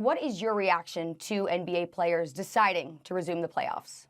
What is your reaction to NBA players deciding to resume the playoffs?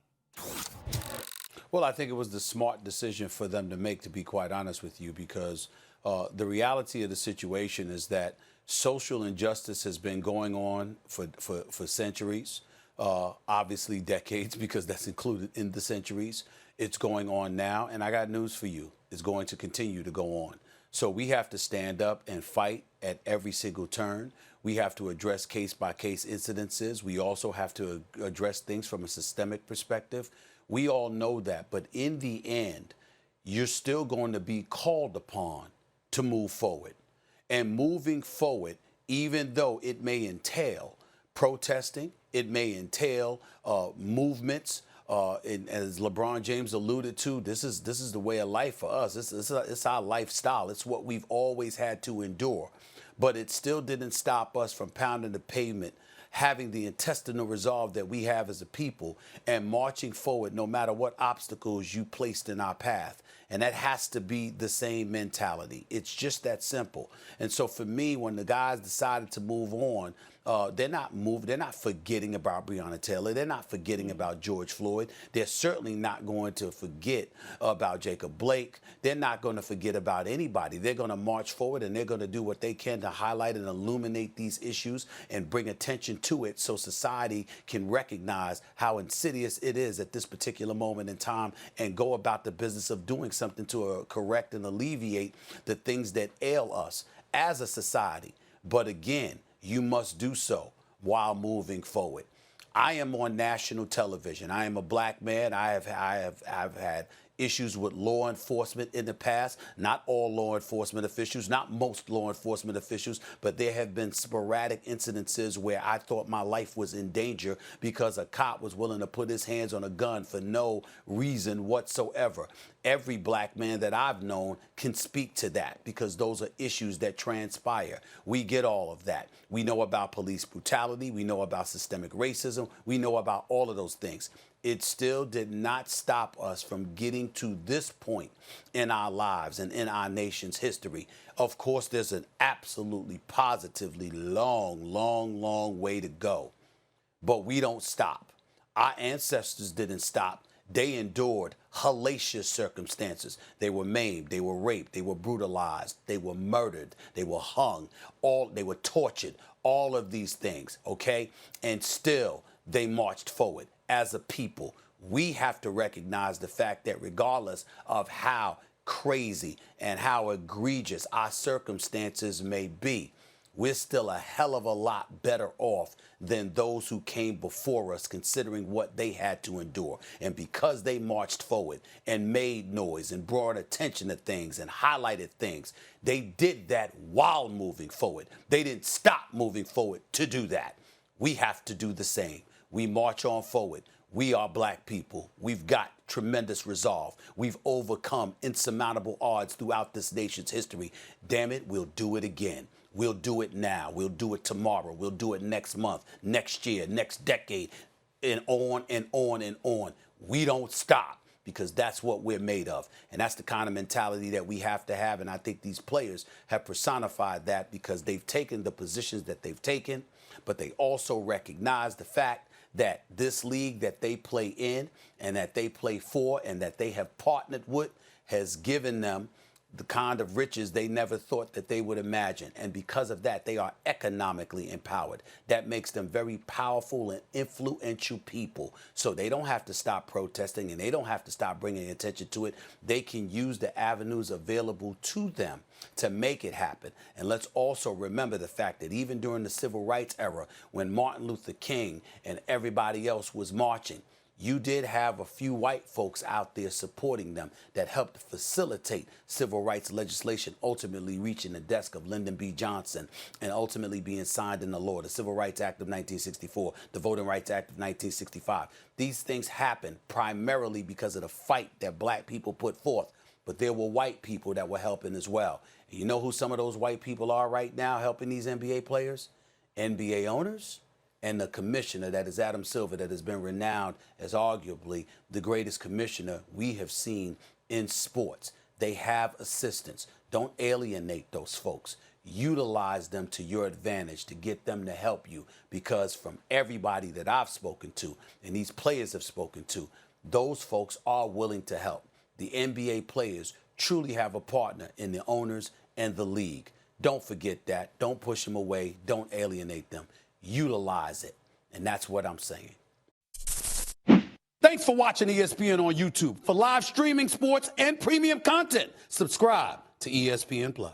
Well, I think it was the smart decision for them to make, to be quite honest with you, because the reality of the situation is that social injustice has been going on for centuries, obviously decades, because that's included in the centuries. It's going on now, and I got news for you. It's going to continue to go on. So we have to stand up and fight at every single turn. We have to address case-by-case incidences. We also have to address things from a systemic perspective. We all know that. But in the end, you're still going to be called upon to move forward. And moving forward, even though it may entail protesting, it may entail movements, and as LeBron James alluded to, this is the way of life for us. It's our lifestyle. It's what we've always had to endure. But it still didn't stop us from pounding the pavement, having the intestinal resolve that we have as a people, and marching forward no matter what obstacles you placed in our path. And that has to be the same mentality. It's just that simple. And so for me, when the guys decided to move on, they're not forgetting about Breonna Taylor. They're not forgetting about George Floyd. They're certainly not going to forget about Jacob Blake. They're not going to forget about anybody. They're going to march forward, and they're going to do what they can to highlight and illuminate these issues and bring attention to it so society can recognize how insidious it is at this particular moment in time and go about the business of doing something to correct and alleviate the things that ail us as a society. But again, you must do so while moving forward. I am on national television. I am a black man. I've had issues with law enforcement in the past. Not all law enforcement officials, not most law enforcement officials, but there have been sporadic incidences where I thought my life was in danger because a cop was willing to put his hands on a gun for no reason whatsoever. Every black man that I've known can speak to that because those are issues that transpire. We get all of that. We know about police brutality. We know about systemic racism. We know about all of those things. It still did not stop us from getting to this point in our lives and in our nation's history. Of course, there's an absolutely positively long way to go, but we don't stop. Our ancestors didn't stop. They endured hellacious circumstances. They were maimed, they were raped, they were brutalized, they were murdered, they were hung, they were tortured, all of these things, okay? And still, they marched forward. As a people, we have to recognize the fact that regardless of how crazy and how egregious our circumstances may be, we're still a hell of a lot better off than those who came before us, considering what they had to endure. And because they marched forward and made noise and brought attention to things and highlighted things, they did that while moving forward. They didn't stop moving forward to do that. We have to do the same. We march on forward. We are black people. We've got tremendous resolve. We've overcome insurmountable odds throughout this nation's history. Damn it, we'll do it again. We'll do it now. We'll do it tomorrow. We'll do it next month, next year, next decade, and on and on and on. We don't stop because that's what we're made of. And that's the kind of mentality that we have to have. And I think these players have personified that because they've taken the positions that they've taken, but they also recognize the fact that this league that they play in and that they play for and that they have partnered with has given them the kind of riches they never thought that they would imagine. And because of that, they are economically empowered. That makes them very powerful and influential people. So they don't have to stop protesting and they don't have to stop bringing attention to it. They can use the avenues available to them to make it happen. And let's also remember the fact that even during the civil rights era, when Martin Luther King and everybody else was marching, you did have a few white folks out there supporting them that helped facilitate civil rights legislation ultimately reaching the desk of Lyndon B. Johnson and ultimately being signed into law. The Civil Rights Act of 1964, the Voting Rights Act of 1965. These things happened primarily because of the fight that black people put forth. But there were white people that were helping as well. And you know who some of those white people are right now helping these NBA players? NBA owners and the commissioner, that is Adam Silver, that has been renowned as arguably the greatest commissioner we have seen in sports. They have assistants. Don't alienate those folks. utilize them to your advantage to get them to help you, because from everybody that I've spoken to and these players have spoken to, those folks are willing to help. The NBA players truly have a partner in the owners and the league. Don't forget that. Don't push them away. Don't alienate them. Utilize it. And that's what I'm saying. Thanks for watching ESPN on YouTube. For live streaming, sports, and premium content, subscribe to ESPN+.